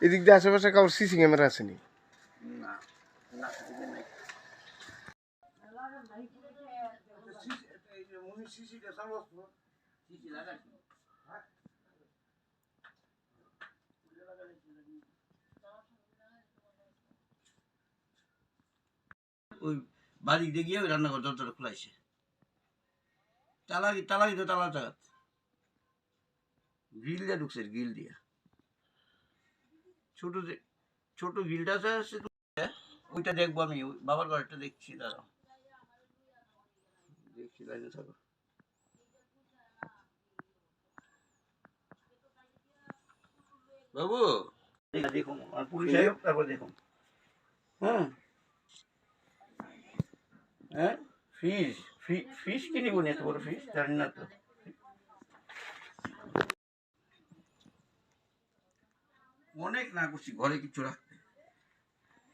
এদিক দিয়ে আশেপাশে কারোর সিসি ক্যামেরা আসেনি? না না ওই বাড়ি দিয়ে গিয়ে ওই রান্নাঘর দরজাটা খোলাইছে। তালা দিতে তালা চাগাত গ্রিল দিয়ে ঢুকছে, গ্রিল দিয়ে ছোট গ্রিলটা আছে ওইটা দেখবো আমি। বাবার ঘরটা দেখছি, দাঁড়াও দেখছি, লাইনে থাকো। বাবু দেখুন আর পুলিশ আয়োগ, তারপর দেখুন। হ্যাঁ হ্যাঁ ফিস কিনিব না, এত বড় ফিস জানি না তো। অনেক না করছি ঘরে কিছু রাখতে,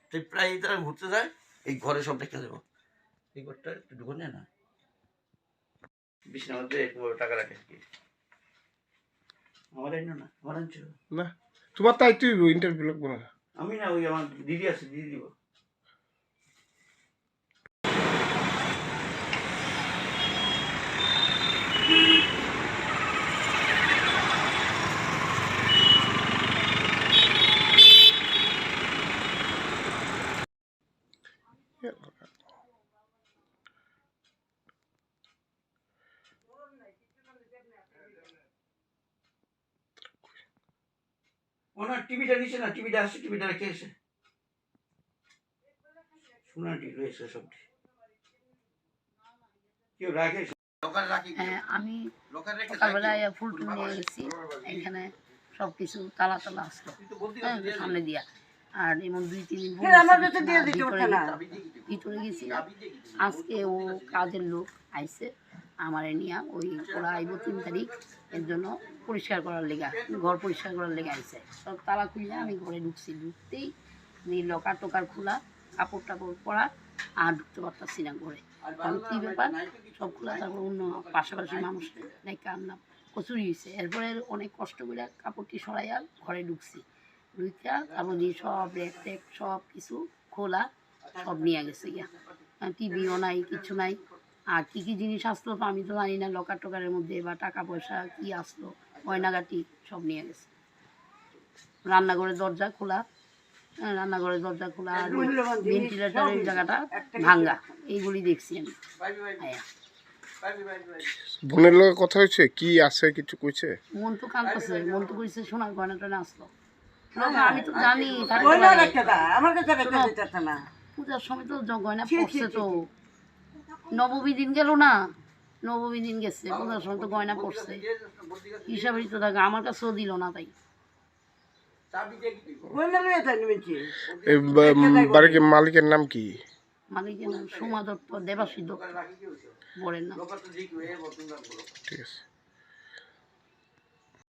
তাই প্রায় তারা ঘুরতে যায় এই ঘরে সব দেখতে যাবো। এই ঘরটা একটু ঢুকে নেয় না, বিছানার মধ্যে টাকা রাখে কি আমার আইন না, আমার আনছিল না, তোমার তাই তুই ইন্টারভিউ লাগবো না। আমি না, ওই আমার দিদি আছে, দিদি দিব। ওনার টিভিটা নিচে না, টিভিটা আসছে, টিভিটা রেখে এসে সোনাটি রয়েছে সবটি কেউ রাখে। আমি সকালবেলায় ফুল টুল নিয়ে গেছি, এখানে সব কিছু তালা তালা আসলো সামনে দিয়া। আর এমন 2-3 দিন ভিতরে গেছিলাম। আজকে ও কাজের লোক আইছে আমার নিয়ে, ওই ওরা আইব 3 তারিখ, এর জন্য পরিষ্কার করার লেগা, ঘর পরিষ্কার করার লেগে আইছে। সব তালা খুললে আমি ঘরে ঢুকছি, ঢুকতেই লকার টকার খোলা, কাপড় টাপড় পরা, আর ঢুকতে পারতাছি না ঘরে। কারণ কী ব্যাপার, সব খোলা, তারপর অন্য পাশাপাশি মানুষ নাই, কান্না কচুরি হয়েছে। এরপরে অনেক কষ্ট করে কাপড়টি সরাইয়া ঘরে ঢুকছি, ঢুকিয়া তারপর দিয়ে সব রেক টেক সব কিছু খোলা, সব নিয়ে গেছে গিয়া। টিভিও নাই, কিছু নাই। আর কী কী জিনিস আসলো তো আমি তো জানি না, লকার টকারের মধ্যে বা টাকা পয়সা কী আসলো, গয়নাগাটি সব নিয়ে গেছে। রান্নাঘরের দরজা খোলা, রান্নাঘরের দরজা খোলা, আর ভেন্টিলেটারের জায়গাটা ভাঙ্গা, এইগুলি দেখছি আমি। বোনের লোক কথা হয়েছে, কি আছে কিছু কইছে? মন তো কাঁদতেছে, মন তো কইছে সোনার গয়না টয়না আসলো। আমি তো জানি পূজার সময় তো গয়না পড়ছে, তো নবমী দিন গেল না, নবমী দিন গেছে, পূজার সময় তো গয়না পড়ছে, হিসাবেই তো থাকে। আমার কাছেও দিল না, তাই বাড়ির মালিকের নাম কি? মালিকের নাম সোমা দত্ত, দেবাশী দত্ত বরের নাম। ঠিক আছে।